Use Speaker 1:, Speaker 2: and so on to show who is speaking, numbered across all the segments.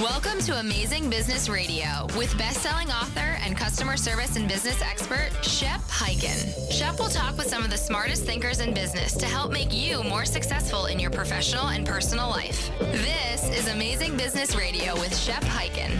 Speaker 1: Welcome to Amazing Business Radio with best-selling author and customer service and business expert, Shep Hyken. Shep will talk with some of the smartest thinkers in business to help make you more successful in your professional and personal life. This is Amazing Business Radio with Shep Hyken.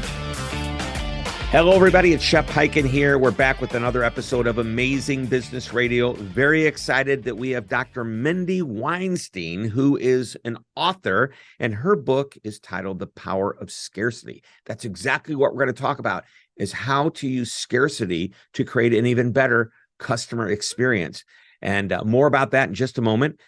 Speaker 2: Hello, everybody. It's Shep Hyken here. We're back with another episode of Amazing Business Radio. Very excited that we have Dr. Mindy Weinstein, who is an author, and her book is titled The Power of Scarcity. That's exactly what we're going to talk about, is how to use scarcity to create an even better customer experience. And more about that in just a moment.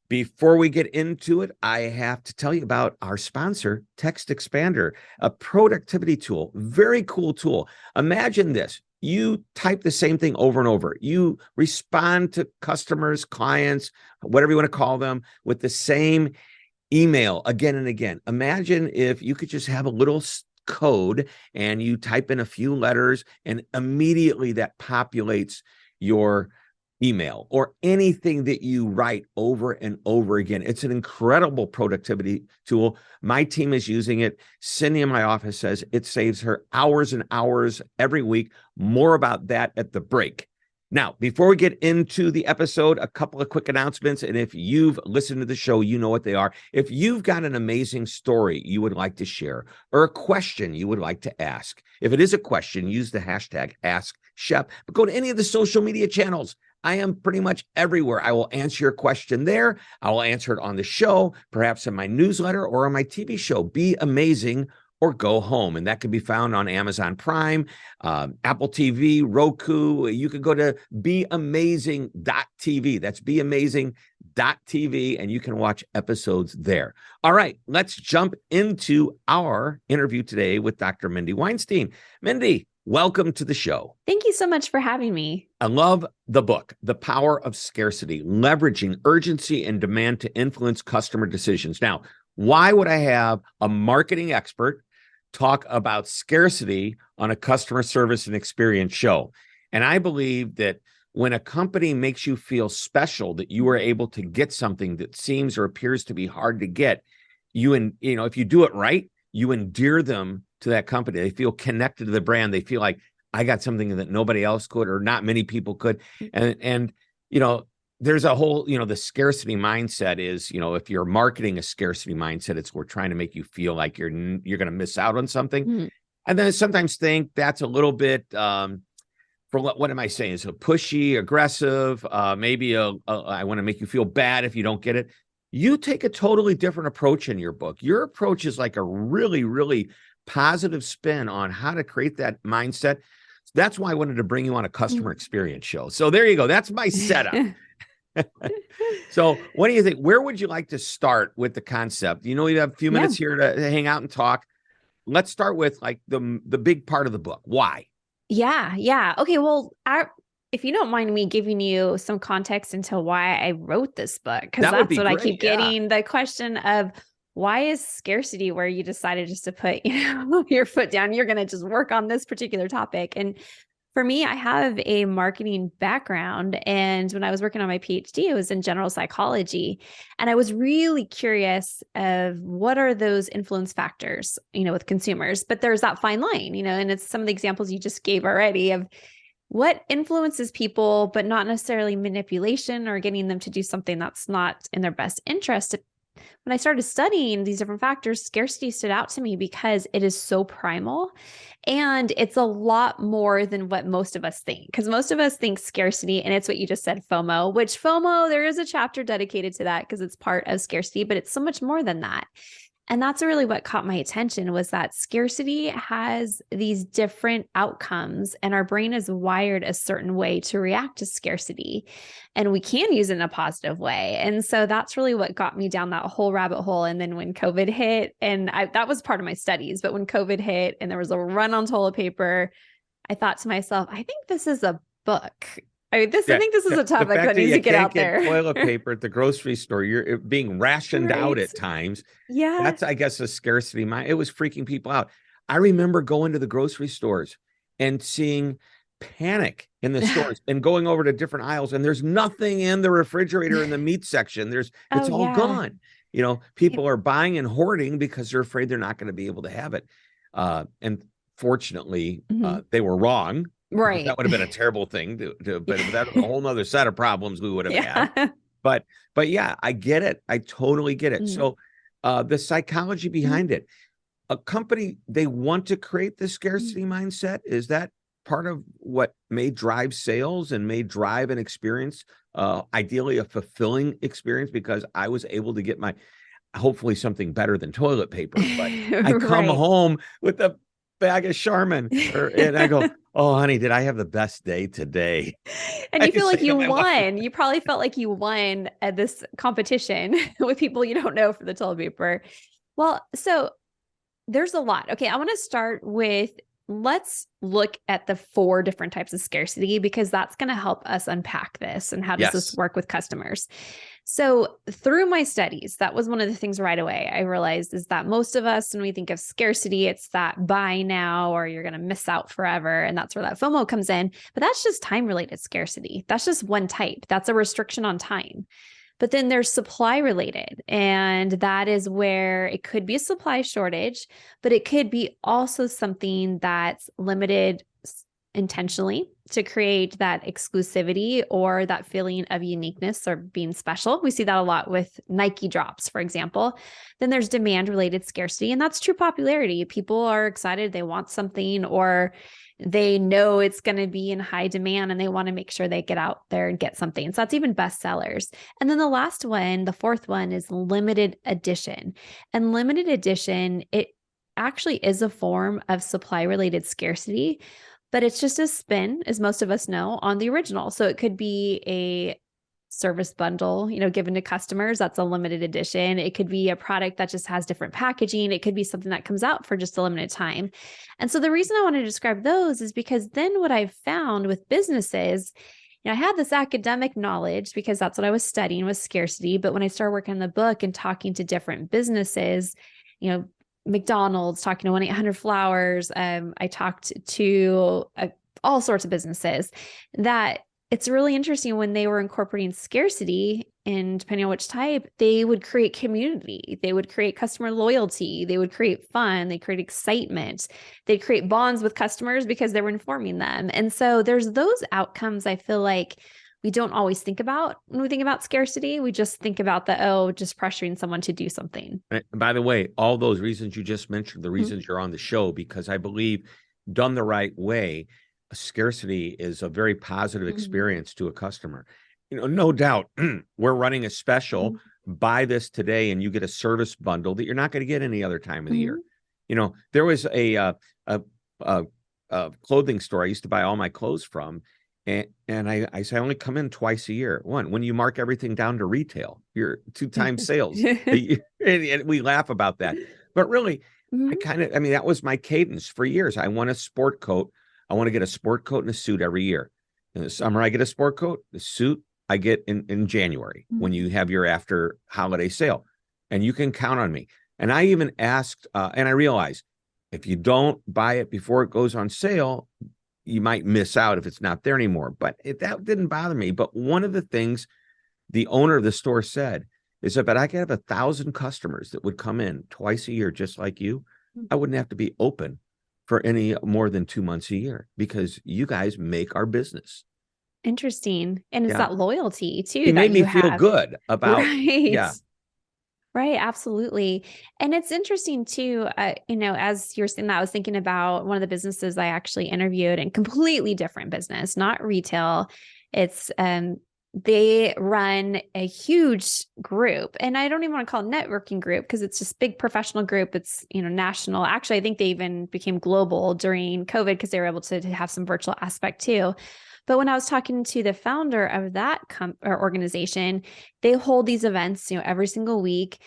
Speaker 2: Before we get into it, I have to tell you about our sponsor, Text Expander, a productivity tool, very cool tool. Imagine this. You type the same thing over and over. You respond to customers, clients, whatever you want to call them, with the same email again and again. Imagine if you could just have a little code and you type in a few letters and immediately that populates your email or anything that you write over and over again. It's an incredible productivity tool. My team is using it. Cindy in my office says it saves her hours and hours every week. More about that at the break. Now, before we get into the episode, a couple of quick announcements. And if you've listened to the show, you know what they are. If you've got an amazing story you would like to share or a question you would like to ask, if it is a question, use the hashtag AskShep, but go to any of the social media channels. I am pretty much everywhere. I will answer your question there. I will answer it on the show, perhaps in my newsletter or on my TV show, Be Amazing or Go Home. And that can be found on Amazon Prime, Apple TV, Roku. You can go to beamazing.tv. That's beamazing.tv, and you can watch episodes there. All right, let's jump into our interview today with Dr. Mindy Weinstein. Mindy, welcome to the show.
Speaker 3: Thank you so much for having me.
Speaker 2: I love the book, The Power of Scarcity, Leveraging Urgency and Demand to Influence Customer Decisions. Now, why would I have a marketing expert talk about scarcity on a customer service and experience show? And I believe that when a company makes you feel special, that you are able to get something that seems or appears to be hard to get, if you do it right, you endear them to that company. They feel connected to the brand. They feel like I got something that nobody else could, or not many people could. And there's a whole, the scarcity mindset is, if you're marketing a scarcity mindset, we're trying to make you feel like you're going to miss out on something. Mm-hmm. And then I sometimes think that's a little bit, what am I saying? Is it pushy, aggressive? Maybe I want to make you feel bad if you don't get it. You take a totally different approach in your book. Your approach is like a really, really positive spin on how to create that mindset. That's why I wanted to bring you on a customer experience show. So there you go. That's my setup. So what do you think? Where would you like to start with the concept? You have a few minutes here to hang out and talk. Let's start with like the big part of the book. Why?
Speaker 3: Yeah. Okay. Well, if you don't mind me giving you some context into why I wrote this book, because that's what I keep getting, the question of why is scarcity where you decided just to put, your foot down, you're going to just work on this particular topic. And for me, I have a marketing background. And when I was working on my PhD, it was in general psychology. And I was really curious of what are those influence factors, with consumers. But there's that fine line, and it's some of the examples you just gave already of what influences people, but not necessarily manipulation or getting them to do something that's not in their best interest. When I started studying these different factors, scarcity stood out to me because it is so primal and it's a lot more than what most of us think. Because most of us think scarcity, and it's what you just said, FOMO, which FOMO, there is a chapter dedicated to that because it's part of scarcity, but it's so much more than that. And that's really what caught my attention, was that scarcity has these different outcomes and our brain is wired a certain way to react to scarcity, and we can use it in a positive way. And so that's really what got me down that whole rabbit hole. And then when COVID hit, and that was part of my studies, but when COVID hit and there was a run on toilet paper, I thought to myself, I think this is a book. I think this is a topic that needs to get out there.
Speaker 2: Toilet paper at the grocery store, you're being rationed out at times.
Speaker 3: Yeah.
Speaker 2: That's, I guess, a scarcity mind. It was freaking people out. I remember going to the grocery stores and seeing panic in the stores and going over to different aisles, and there's nothing in the refrigerator in the meat section. It's all gone. People are buying and hoarding because they're afraid they're not going to be able to have it. And fortunately, they were wrong.
Speaker 3: Right.
Speaker 2: That would have been a terrible thing but that was a whole nother set of problems we would have had. But yeah, I get it. I totally get it. So the psychology behind it, a company, they want to create the scarcity mindset. Is that part of what may drive sales and may drive an experience, ideally a fulfilling experience? Because I was able to get hopefully something better than toilet paper, but I come home with a bag of Charmin and I go, oh, honey, did I have the best day today?
Speaker 3: And you feel like you won. You probably felt like you won at this competition with people you don't know for the toilet paper. Well, so there's a lot. Okay, I want to start with, let's look at the 4 different types of scarcity, because that's going to help us unpack this and how does this work with customers. So through my studies, that was one of the things right away I realized is that most of us, when we think of scarcity, it's that buy now or you're going to miss out forever. And that's where that FOMO comes in. But that's just time-related scarcity. That's just one type. That's a restriction on time. But then there's supply related, and that is where it could be a supply shortage, but it could be also something that's limited intentionally to create that exclusivity or that feeling of uniqueness or being special. We see that a lot with Nike drops, for example. Then there's demand related scarcity, and that's true popularity. People are excited, they want something, or they know it's going to be in high demand and they want to make sure they get out there and get something. So that's even bestsellers. And then the last one, the 4th one, is limited edition. And limited edition, it actually is a form of supply related scarcity, but it's just a spin, as most of us know, on the original. So it could be a service bundle, given to customers. That's a limited edition. It could be a product that just has different packaging. It could be something that comes out for just a limited time. And so the reason I want to describe those is because then what I've found with businesses, I had this academic knowledge because that's what I was studying, was scarcity. But when I started working on the book and talking to different businesses, McDonald's, talking to 1-800-Flowers, I talked to all sorts of businesses, that it's really interesting when they were incorporating scarcity, and depending on which type, they would create community, they would create customer loyalty, they would create fun, they create excitement, they'd create bonds with customers because they were informing them. And so there's those outcomes I feel like we don't always think about when we think about scarcity. We just think about just pressuring someone to do something.
Speaker 2: And by the way, all those reasons you just mentioned, the reasons you're on the show, because I believe done the right way, scarcity is a very positive experience to a customer. No doubt we're running a special, buy this today and you get a service bundle that you're not going to get any other time of the year. There was a clothing store I used to buy all my clothes from. And I say, I only come in twice a year. One, when you mark everything down to retail, you're 2 times sales. And we laugh about that. But really, that was my cadence for years. I want a sport coat. I want to get a sport coat and a suit every year. In the summer, I get a sport coat. The suit I get in January when you have your after holiday sale. And you can count on me. And I even asked, and I realized if you don't buy it before it goes on sale, you might miss out if it's not there anymore. But that didn't bother me. But one of the things the owner of the store said is that, but I could have 1,000 customers that would come in twice a year, just like you. I wouldn't have to be open for any more than 2 months a year because you guys make our business.
Speaker 3: Interesting. And it's that loyalty too.
Speaker 2: It made me feel good about,
Speaker 3: Right. Absolutely. And it's interesting too, as you're saying that, I was thinking about one of the businesses I actually interviewed, and completely different business, not retail. It's, they run a huge group, and I don't even want to call it networking group because it's just big professional group. It's, national. Actually, I think they even became global during COVID because they were able to have some virtual aspect too. But when I was talking to the founder of that organization, they hold these events, every single week.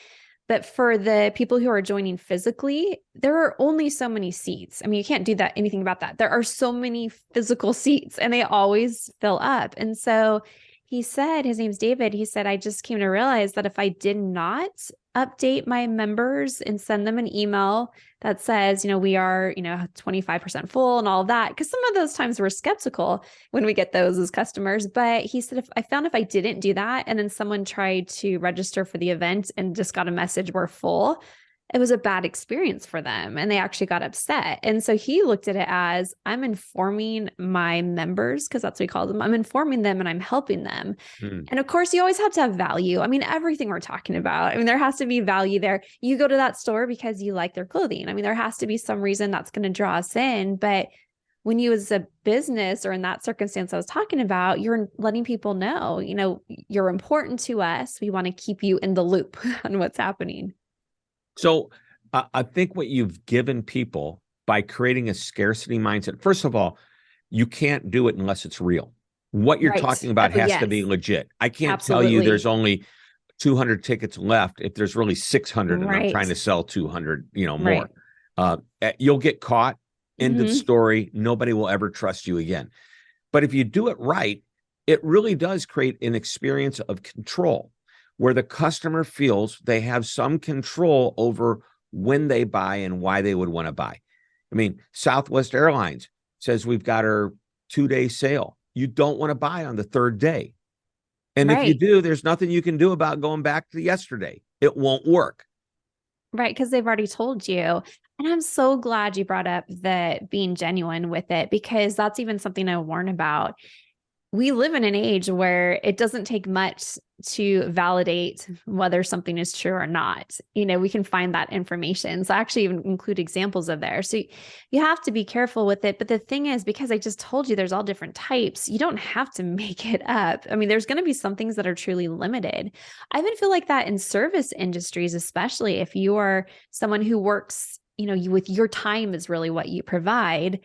Speaker 3: But for the people who are joining physically, there are only so many seats. I mean, you can't do anything about that. There are so many physical seats and they always fill up. And so he said, his name's David. He said, I just came to realize that if I did not update my members and send them an email that says, we are, 25% full and all of that, because some of those times we're skeptical when we get those as customers. But he said, if I didn't do that, and then someone tried to register for the event and just got a message, we're full, it was a bad experience for them and they actually got upset. And so he looked at it as, I'm informing my members, because that's what he calls them. I'm informing them and I'm helping them. And of course, you always have to have value. I mean, everything we're talking about, there has to be value there. You go to that store because you like their clothing. There has to be some reason that's going to draw us in. But when you as a business, or in that circumstance I was talking about, you're letting people know, you're important to us. We want to keep you in the loop on what's happening.
Speaker 2: So I think what you've given people by creating a scarcity mindset, first of all, you can't do it unless it's real. What you're talking about has to be legit. I can't tell you there's only 200 tickets left if there's really 600 and I'm trying to sell 200, more. You'll get caught. End of story. Nobody will ever trust you again. But if you do it right, it really does create an experience of control, where the customer feels they have some control over when they buy and why they would want to buy. Southwest Airlines says we've got our 2-day sale. You don't want to buy on the third day. And if you do, there's nothing you can do about going back to yesterday. It won't work.
Speaker 3: Right, because they've already told you. And I'm so glad you brought up the being genuine with it, because that's even something I warn about. We live in an age where it doesn't take much to validate whether something is true or not. We can find that information. So I actually even include examples of there. So you have to be careful with it. But the thing is, because I just told you there's all different types, you don't have to make it up. There's going to be some things that are truly limited. I even feel like that in service industries, especially if you are someone who works, with your time is really what you provide.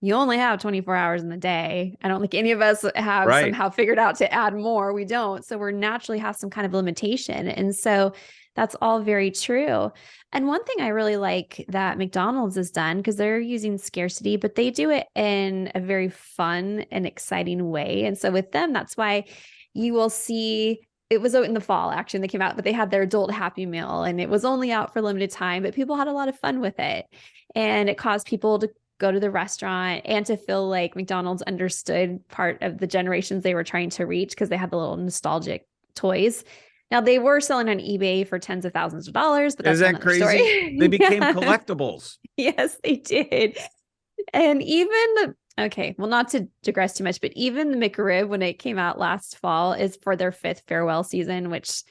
Speaker 3: You only have 24 hours in the day. I don't think any of us have somehow figured out to add more. We don't. So we're naturally have some kind of limitation. And so that's all very true. And one thing I really like that McDonald's has done, because they're using scarcity, but they do it in a very fun and exciting way. And so with them, that's why you will see, it was in the fall, actually, they came out, but they had their adult Happy Meal and it was only out for limited time, but people had a lot of fun with it. And it caused people to go to the restaurant and to feel like McDonald's understood part of the generations they were trying to reach, because they had the little nostalgic toys. Now they were selling on eBay for tens of thousands of dollars, but that's another crazy story.
Speaker 2: They became collectibles.
Speaker 3: Yes, they did. And even, not to digress too much, but even the McRib, when it came out last fall, is for their 5th farewell season, which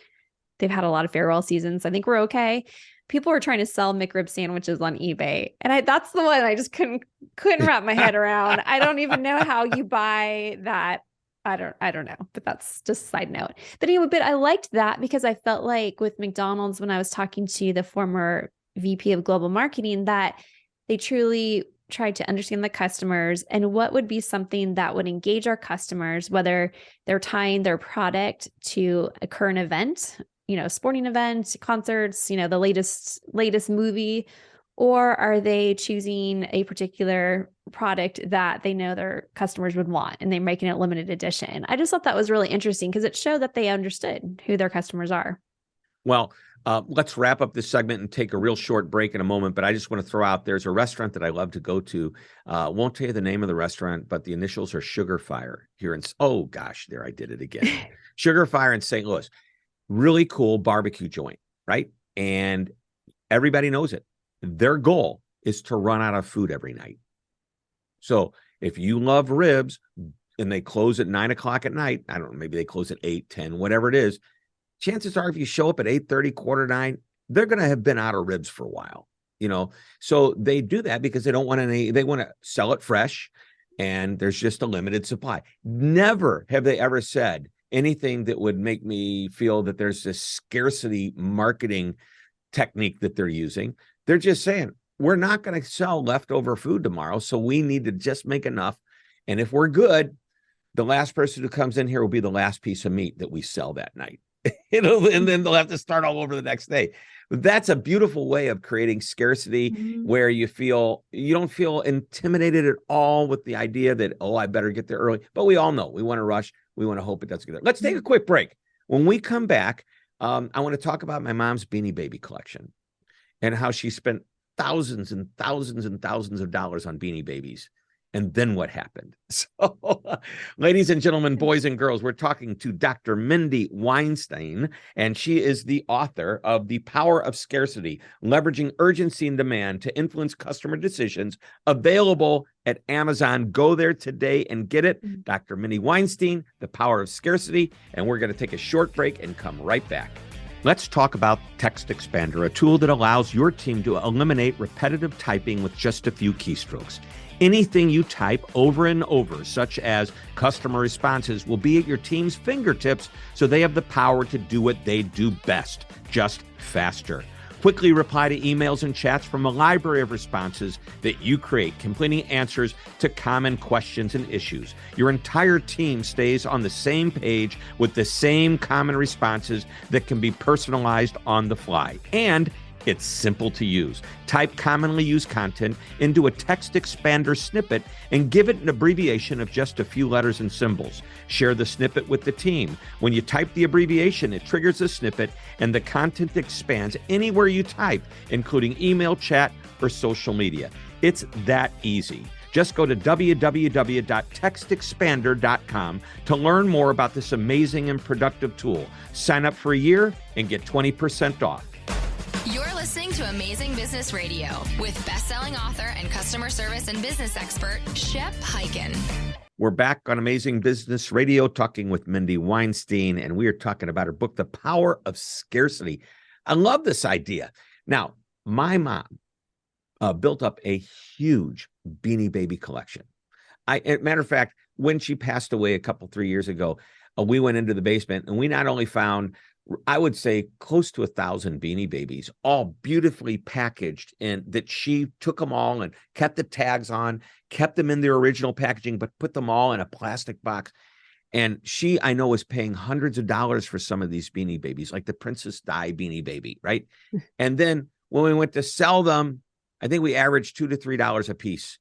Speaker 3: they've had a lot of farewell seasons. I think we're okay. People were trying to sell McRib sandwiches on eBay. And that's the one I just couldn't wrap my head around. I don't even know how you buy that. I don't know, but that's just a side note. But anyway, I liked that because I felt like with McDonald's, when I was talking to the former VP of global marketing, that they truly tried to understand the customers and what would be something that would engage our customers, whether they're tying their product to a current event, sporting events, concerts, the latest movie, or are they choosing a particular product that they know their customers would want and they're making it limited edition? I just thought that was really interesting because it showed that they understood who their customers are.
Speaker 2: Well, let's wrap up this segment and take a real short break in a moment. But I just want to throw out, there's a restaurant that I love to go to. Won't tell you the name of the restaurant, but the initials are Sugar Fire here in, there I did it again. Sugar Fire in St. Louis. Really cool barbecue joint, right? And everybody knows it. Their goal is to run out of food every night. So if you love ribs and they close at 9 o'clock at night, I don't know, maybe they close at 8, 10, whatever it is, chances are if you show up at 8:30, 8:45, they're going to have been out of ribs for a while, So they do that because they don't want they want to sell it fresh and there's just a limited supply. Never have they ever said anything that would make me feel that there's this scarcity marketing technique that they're using. They're just saying, we're not going to sell leftover food tomorrow, so we need to just make enough. And if we're good, the last person who comes in here will be the last piece of meat that we sell that night. And then they'll have to start all over the next day. But that's a beautiful way of creating scarcity where you don't feel intimidated at all with the idea that, I better get there early. But we all know we want to rush. we want to hope it doesn't get there. Let's take a quick break. When we come back, I want to talk about my mom's Beanie Baby collection and how she spent thousands and thousands and thousands of dollars on Beanie Babies. And then what happened? So, ladies and gentlemen, boys and girls, we're talking to Dr. Mindy Weinstein, and she is the author of The Power of Scarcity, Leveraging Urgency and Demand to Influence Customer Decisions, available at Amazon. Go there today and get it. Dr. Mindy Weinstein, The Power of Scarcity, and we're going to take a short break and come right back. Let's talk about Text Expander, a tool that allows your team to eliminate repetitive typing with just a few keystrokes. Anything you type over and over, such as customer responses, will be at your team's fingertips, so they have the power to do what they do best, just faster. Quickly reply to emails and chats from a library of responses that you create, completing answers to common questions and issues. Your entire team stays on the same page with the same common responses that can be personalized on the fly. And it's simple to use. Type commonly used content into a text expander snippet and give it an abbreviation of just a few letters and symbols. Share the snippet with the team. When you type the abbreviation, it triggers a snippet and the content expands anywhere you type, including email, chat, or social media. It's that easy. Just go to www.textexpander.com to learn more about this amazing and productive tool. Sign up for a year and get 20% off.
Speaker 1: You're listening to Amazing Business Radio with best-selling author and customer service and business expert, Shep Hyken.
Speaker 2: We're back on Amazing Business Radio talking with Mindy Weinstein, and we are talking about her book, The Power of Scarcity. I love this idea. Now, my mom built up a huge Beanie Baby collection. As a matter of fact, when she passed away 3 years ago, we went into the basement and we not only found, I would say, close to 1,000 Beanie Babies, all beautifully packaged, and that she took them all and kept the tags on, kept them in their original packaging, but put them all in a plastic box. And she, I know, was paying hundreds of dollars for some of these Beanie Babies, like the Princess Di Beanie Baby, right? And then when we went to sell them, I think we averaged $2 to $3 a piece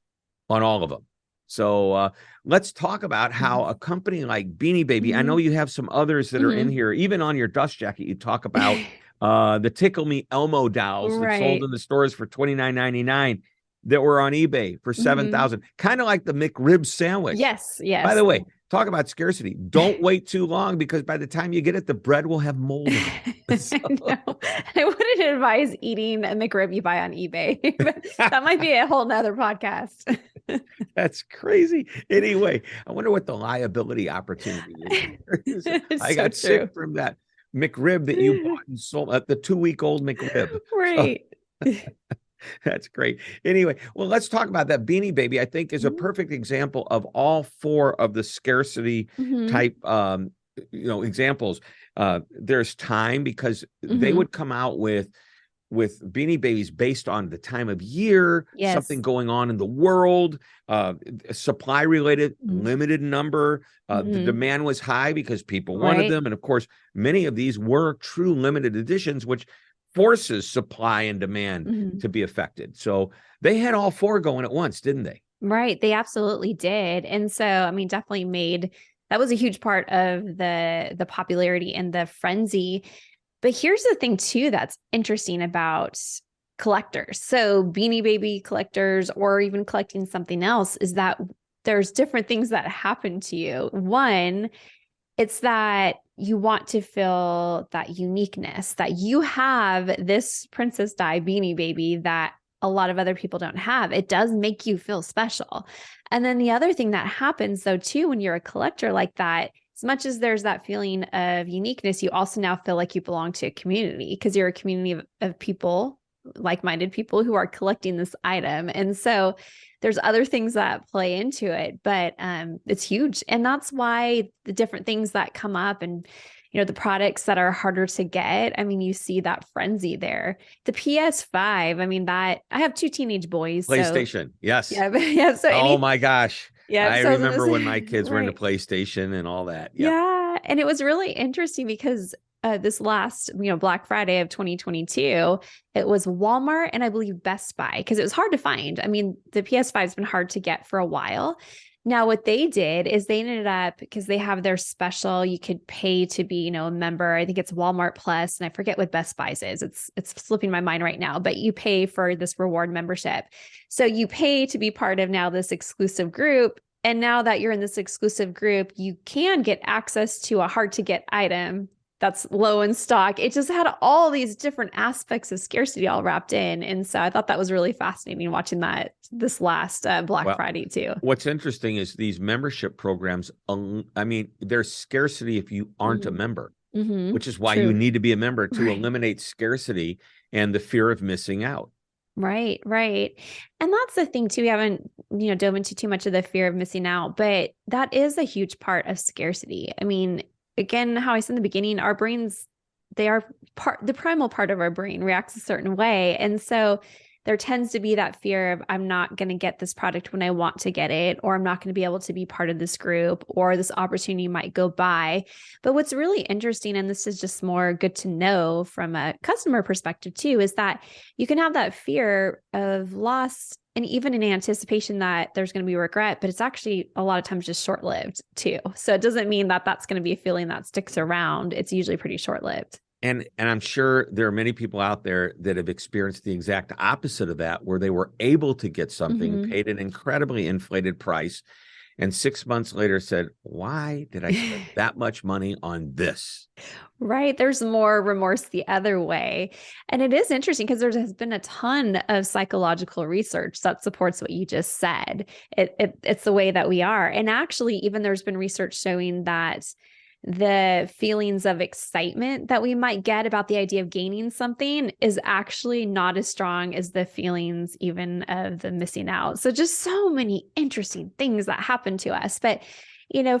Speaker 2: on all of them. So let's talk about how a company like Beanie Baby, I know you have some others that are in here, even on your dust jacket, you talk about the Tickle Me Elmo dolls that sold in the stores for $29.99 that were on eBay for $7,000, kind of like the McRib sandwich.
Speaker 3: Yes, yes.
Speaker 2: By the way, talk about scarcity. Don't wait too long, because by the time you get it, the bread will have mold in it. So.
Speaker 3: I wouldn't advise eating a McRib you buy on eBay. That might be a whole nother podcast.
Speaker 2: That's crazy. Anyway, I wonder what the liability opportunity is. I got sick from that McRib that you bought and sold, the 2-week-old McRib.
Speaker 3: Right.
Speaker 2: So, that's great. Anyway, well, let's talk about that. Beanie Baby, I think, is a perfect example of all 4 of the scarcity type, examples. There's time, because they would come out with Beanie Babies based on the time of year, something going on in the world, supply related, limited number. The demand was high because people wanted them. And of course, many of these were true limited editions, which forces supply and demand to be affected. So they had all 4 going at once, didn't they?
Speaker 3: Right. They absolutely did. And so, I mean, definitely that was a huge part of the popularity and the frenzy. But here's the thing too, that's interesting about collectors. So Beanie Baby collectors, or even collecting something else, is that there's different things that happen to you. One, it's that you want to feel that uniqueness, that you have this Princess Di Beanie Baby that a lot of other people don't have. It does make you feel special. And then the other thing that happens though too, when you're a collector like that, as much as there's that feeling of uniqueness, you also now feel like you belong to a community, because you're a community of people, like-minded people who are collecting this item. And so there's other things that play into it, but it's huge. And that's why the different things that come up and, the products that are harder to get, I mean, you see that frenzy there. The PS5, I mean, I have 2 teenage boys.
Speaker 2: PlayStation, yes.
Speaker 3: Yeah. So
Speaker 2: my gosh. Yeah, I remember when my kids were into PlayStation and all that. Yep.
Speaker 3: Yeah. And it was really interesting because this last, Black Friday of 2022, it was Walmart and I believe Best Buy, because it was hard to find. I mean, the PS5 has been hard to get for a while. Now, what they did is they ended up, because they have their special, you could pay to be, a member. I think it's Walmart Plus, and I forget what Best Buy's is. It's slipping my mind right now, but you pay for this reward membership. So you pay to be part of now this exclusive group. And now that you're in this exclusive group, you can get access to a hard to get item that's low in stock. It just had all these different aspects of scarcity all wrapped in. And so I thought that was really fascinating watching that this last Black Friday too.
Speaker 2: What's interesting is these membership programs, there's scarcity if you aren't a member, which is why you need to be a member to eliminate scarcity and the fear of missing out.
Speaker 3: Right. And that's the thing too. We haven't, dove into too much of the fear of missing out, but that is a huge part of scarcity. I mean, again, how I said in the beginning, our brains, the primal part of our brain reacts a certain way. And so there tends to be that fear of, I'm not going to get this product when I want to get it, or I'm not going to be able to be part of this group, or this opportunity might go by. But what's really interesting, and this is just more good to know from a customer perspective too, is that you can have that fear of loss and even in anticipation that there's going to be regret, but it's actually a lot of times just short-lived too. So it doesn't mean that that's going to be a feeling that sticks around. It's usually pretty short-lived.
Speaker 2: And I'm sure there are many people out there that have experienced the exact opposite of that, where they were able to get something, paid an incredibly inflated price, and 6 months later said, why did I spend that much money on this?
Speaker 3: Right. There's more remorse the other way. And it is interesting because there has been a ton of psychological research that supports what you just said. It's the way that we are. And actually, even there's been research showing that the feelings of excitement that we might get about the idea of gaining something is actually not as strong as the feelings even of the missing out. So just so many interesting things that happen to us. But,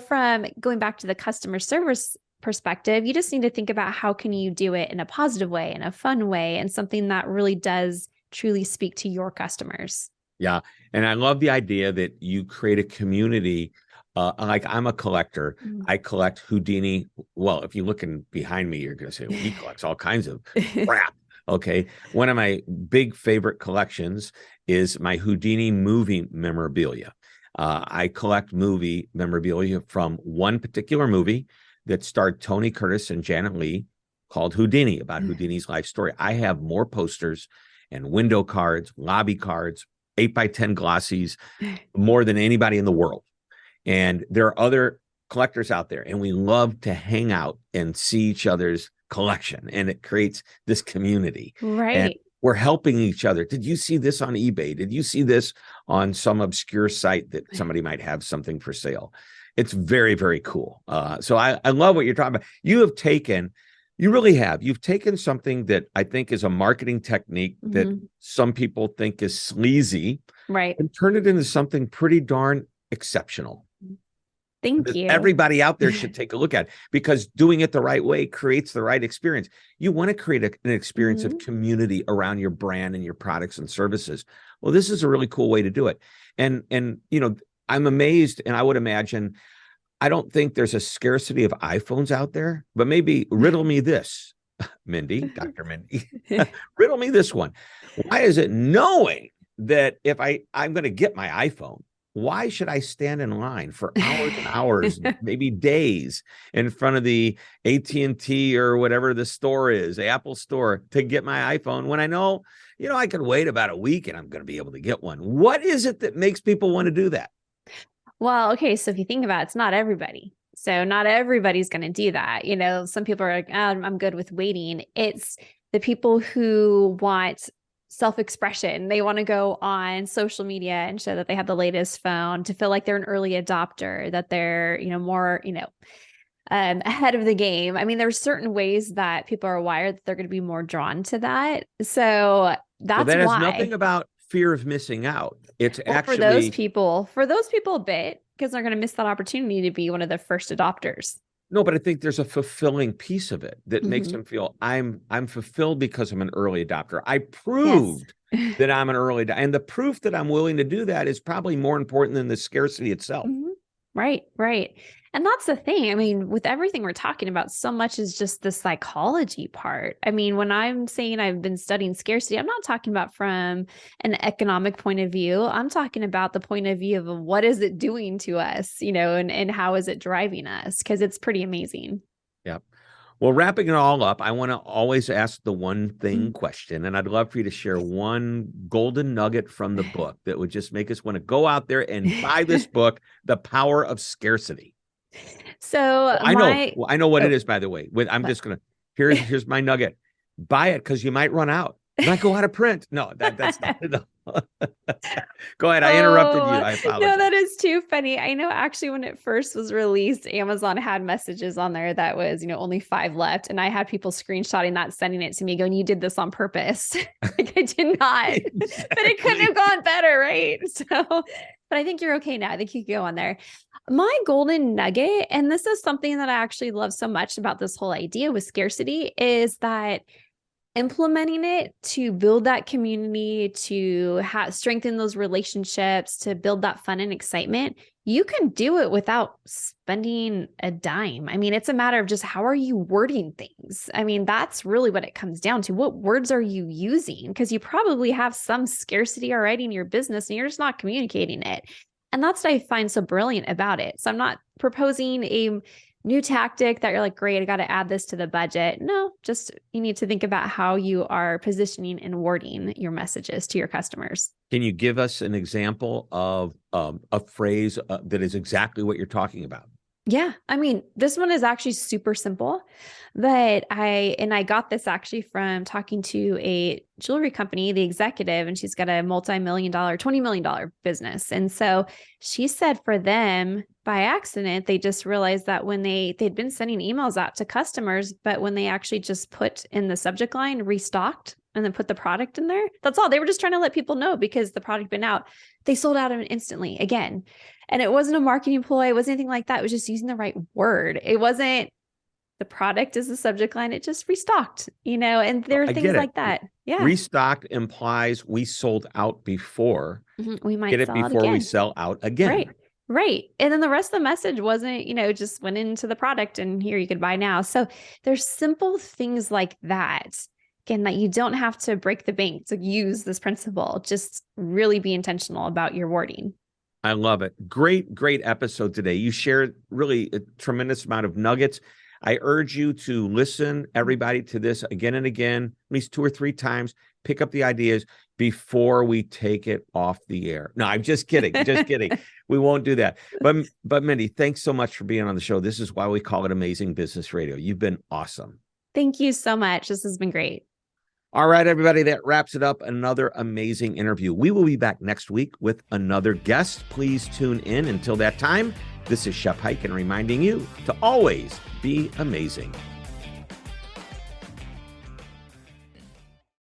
Speaker 3: from going back to the customer service perspective, you just need to think about how can you do it in a positive way, in a fun way, and something that really does truly speak to your customers.
Speaker 2: Yeah. And I love the idea that you create a community. Like I'm a collector. I collect Houdini. Well, if you're looking behind me, you're going to say, well, he collects all kinds of crap. Okay. One of my big favorite collections is my Houdini movie memorabilia. I collect movie memorabilia from one particular movie that starred Tony Curtis and Janet Leigh called Houdini, about Houdini's life story. I have more posters and window cards, lobby cards, 8x10 glossies, more than anybody in the world. And there are other collectors out there, and we love to hang out and see each other's collection, and it creates this community.
Speaker 3: Right.
Speaker 2: And we're helping each other. Did you see this on eBay? Did you see this on some obscure site that somebody might have something for sale? It's very, very cool. So I love what you're talking about. You've taken something that I think is a marketing technique that some people think is sleazy,
Speaker 3: right,
Speaker 2: and turn it into something pretty darn exceptional.
Speaker 3: Thank you.
Speaker 2: Everybody out there should take a look at it, because doing it the right way creates the right experience. You want to create an experience of community around your brand and your products and services. Well, this is a really cool way to do it. And I'm amazed, and I would imagine, I don't think there's a scarcity of iPhones out there, but maybe riddle me this, Mindy, Dr. Mindy, riddle me this one. Why is it, knowing that if I'm going to get my iPhone, why should I stand in line for hours and hours, maybe days, in front of the AT&T or whatever the store is, the Apple store, to get my iPhone, when I know, I could wait about a week and I'm going to be able to get one? What is it that makes people want to do that?
Speaker 3: Well, okay. So if you think about it, it's not everybody. So not everybody's going to do that. Some people are like, oh, I'm good with waiting. It's the people who want self-expression. They want to go on social media and show that they have the latest phone, to feel like they're an early adopter, that they're, more, ahead of the game. I mean, there's certain ways that people are wired that they're going to be more drawn to that. So that's
Speaker 2: that
Speaker 3: why.
Speaker 2: has nothing about fear of missing out. It's actually
Speaker 3: for those people a bit, because they're going to miss that opportunity to be one of the first adopters.
Speaker 2: No, but I think there's a fulfilling piece of it that makes them feel I'm fulfilled because I'm an early adopter. I proved that I'm an early adopter. And the proof that I'm willing to do that is probably more important than the scarcity itself.
Speaker 3: Right. And that's the thing. I mean, with everything we're talking about, so much is just the psychology part. I mean, when I'm saying I've been studying scarcity, I'm not talking about from an economic point of view. I'm talking about the point of view of what is it doing to us, and how is it driving us? Because it's pretty amazing.
Speaker 2: Yep. Well, wrapping it all up, I want to always ask the one thing question, and I'd love for you to share one golden nugget from the book that would just make us want to go out there and buy this book, The Power of Scarcity.
Speaker 3: So
Speaker 2: I know what it is, by the way. Just going to, here's my nugget. Buy it because you might run out. You might go out of print. No, that's not enough. Go ahead. I interrupted you. I apologize.
Speaker 3: No, that is too funny. I know actually when it first was released, Amazon had messages on there that was, only 5 left. And I had people screenshotting that, sending it to me going, you did this on purpose. Like I did not, exactly. But it couldn't have gone better. Right. So, but I think you're okay now. I think you can go on there. My golden nugget, and this is something that I actually love so much about this whole idea with scarcity, is that implementing it to build that community, to strengthen those relationships, to build that fun and excitement, you can do it without spending a dime. I mean, it's a matter of just how are you wording things? I mean, that's really what it comes down to. What words are you using? Because you probably have some scarcity already in your business and you're just not communicating it. And that's what I find so brilliant about it. So I'm not proposing a new tactic that you're like, great, I got to add this to the budget. No, just you need to think about how you are positioning and wording your messages to your customers.
Speaker 2: Can you give us an example of a phrase that is exactly what you're talking about?
Speaker 3: Yeah. I mean, this one is actually super simple, but I got this actually from talking to a jewelry company, the executive, and she's got a multi-million-dollar, $20 million business. And so she said for them, by accident, they just realized that when they'd been sending emails out to customers, but when they actually just put in the subject line, restocked, and then put the product in there, that's all. They were just trying to let people know because the product had been out. They sold out instantly again. And it wasn't a marketing ploy. It wasn't anything like that. It was just using the right word. It wasn't the product as the subject line. It just restocked, and there are things like that. Yeah.
Speaker 2: Restocked implies we sold out before.
Speaker 3: Mm-hmm. We might
Speaker 2: get it before we sell out again.
Speaker 3: Right. And then the rest of the message wasn't, just went into the product and here you could buy now. So there's simple things like that. Again, that you don't have to break the bank to use this principle. Just really be intentional about your wording.
Speaker 2: I love it. Great episode today. You shared really a tremendous amount of nuggets. I urge you to listen, everybody, to this again and again, at least 2 or 3 times, pick up the ideas before we take it off the air. No, I'm just kidding. Just kidding. We won't do that. But Mindy, thanks so much for being on the show. This is why we call it Amazing Business Radio. You've been awesome.
Speaker 3: Thank you so much. This has been great.
Speaker 2: All right, everybody, that wraps it up. Another amazing interview. We will be back next week with another guest. Please tune in. Until that time, this is Shep Hyken reminding you to always be amazing.